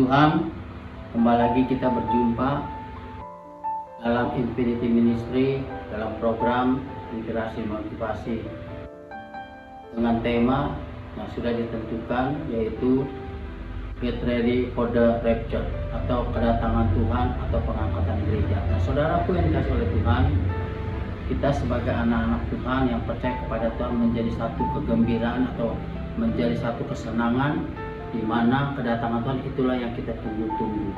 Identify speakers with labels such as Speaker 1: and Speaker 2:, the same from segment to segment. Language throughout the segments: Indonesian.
Speaker 1: Tuhan, kembali lagi kita berjumpa dalam Infinity Ministry dalam program Inspirasi Motivasi dengan tema yang sudah ditentukan, yaitu Get Ready for the Rapture atau kedatangan Tuhan atau pengangkatan gereja. Nah, saudaraku yang dikasih oleh Tuhan, kita sebagai anak-anak Tuhan yang percaya kepada Tuhan menjadi satu kegembiraan atau menjadi satu kesenangan, di mana kedatangan Tuhan itulah yang kita tunggu-tunggu.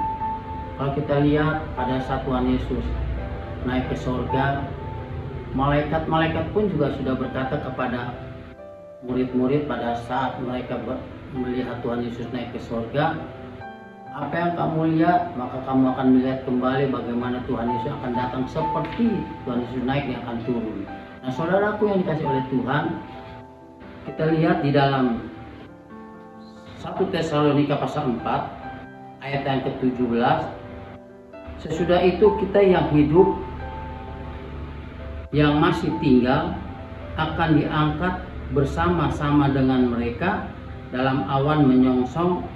Speaker 1: Kalau kita lihat pada saat Tuhan Yesus naik ke sorga, malaikat-malaikat pun juga sudah berkata kepada murid-murid pada saat mereka melihat Tuhan Yesus naik ke sorga, apa yang kamu lihat, maka kamu akan melihat kembali bagaimana Tuhan Yesus akan datang seperti Tuhan Yesus naik yang akan turun. Nah, saudaraku yang dikasih oleh Tuhan, kita lihat di dalam 1 Tesalonika pasal 4 ayat yang ke-17, sesudah itu kita yang hidup, yang masih tinggal, akan diangkat bersama-sama dengan mereka dalam awan menyongsong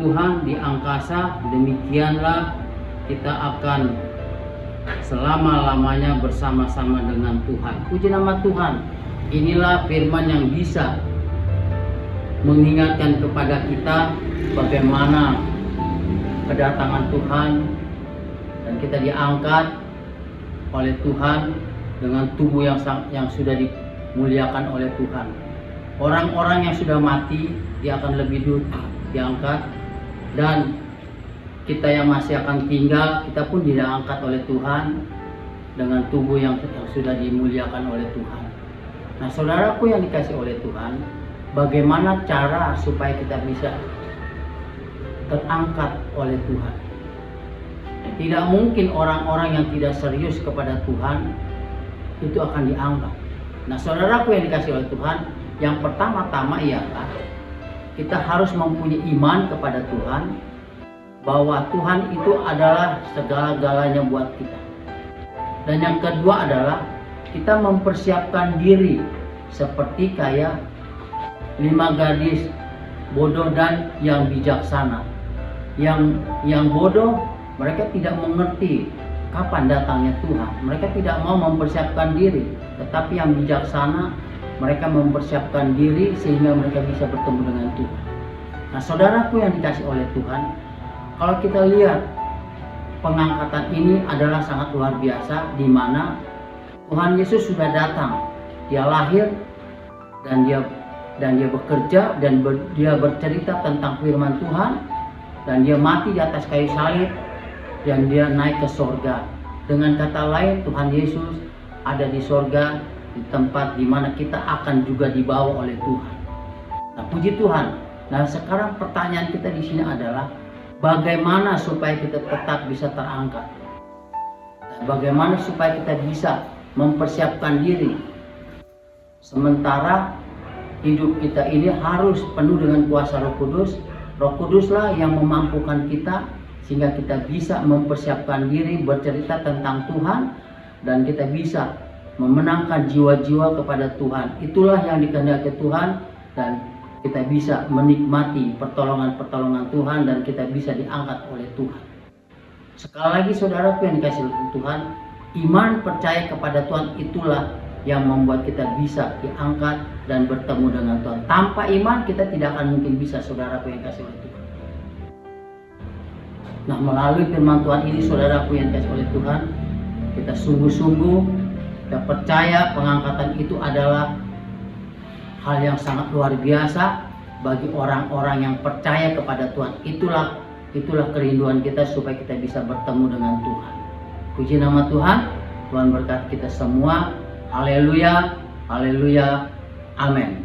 Speaker 1: Tuhan di angkasa. Demikianlah kita akan selama-lamanya bersama-sama dengan Tuhan. Puji nama Tuhan. Inilah firman yang bisa mengingatkan kepada kita bagaimana kedatangan Tuhan, dan kita diangkat oleh Tuhan dengan tubuh yang sudah dimuliakan oleh Tuhan. Orang-orang yang sudah mati, dia akan lebih dulu diangkat, dan kita yang masih akan tinggal, kita pun diangkat oleh Tuhan dengan tubuh yang sudah dimuliakan oleh Tuhan. Nah, saudaraku yang dikasih oleh Tuhan, bagaimana cara supaya kita bisa terangkat oleh Tuhan? Tidak mungkin orang-orang yang tidak serius kepada Tuhan itu akan diangkat. Nah, saudaraku yang dikasih oleh Tuhan, yang pertama-tama ialah kita harus mempunyai iman kepada Tuhan, bahwa Tuhan itu adalah segala-galanya buat kita. Dan yang kedua adalah kita mempersiapkan diri seperti kayak 5 gadis bodoh dan yang bijaksana. Yang bodoh, mereka tidak mengerti kapan datangnya Tuhan. Mereka tidak mau mempersiapkan diri. Tetapi yang bijaksana, mereka mempersiapkan diri sehingga mereka bisa bertemu dengan Tuhan. Nah, saudaraku yang dikasih oleh Tuhan, kalau kita lihat pengangkatan ini adalah sangat luar biasa, di mana Tuhan Yesus sudah datang. Dia lahir dan dia bekerja, dan dia bercerita tentang firman Tuhan, dan dia mati di atas kayu salib, dan dia naik ke sorga. Dengan kata lain, Tuhan Yesus ada di sorga, di tempat di mana kita akan juga dibawa oleh Tuhan. Nah, puji Tuhan. Nah, sekarang pertanyaan kita di sini adalah bagaimana supaya kita tetap bisa terangkat? Bagaimana supaya kita bisa mempersiapkan diri sementara hidup kita ini harus penuh dengan kuasa Roh Kudus. Roh Kuduslah yang memampukan kita sehingga kita bisa mempersiapkan diri bercerita tentang Tuhan, dan kita bisa memenangkan jiwa-jiwa kepada Tuhan. Itulah yang dikehendaki Tuhan, dan kita bisa menikmati pertolongan-pertolongan Tuhan, dan kita bisa diangkat oleh Tuhan. Sekali lagi saudaraku yang dikasih oleh Tuhan, iman percaya kepada Tuhan itulah yang membuat kita bisa diangkat dan bertemu dengan Tuhan. Tanpa iman kita tidak akan mungkin bisa, saudaraku yang dikasih oleh Tuhan. Nah, melalui firman Tuhan ini, saudaraku yang dikasih oleh Tuhan, kita sungguh-sungguh kita percaya pengangkatan itu adalah hal yang sangat luar biasa bagi orang-orang yang percaya kepada Tuhan. Itulah kerinduan kita supaya kita bisa bertemu dengan Tuhan. Puji nama Tuhan. Tuhan berkati kita semua. Haleluya, haleluya, amin.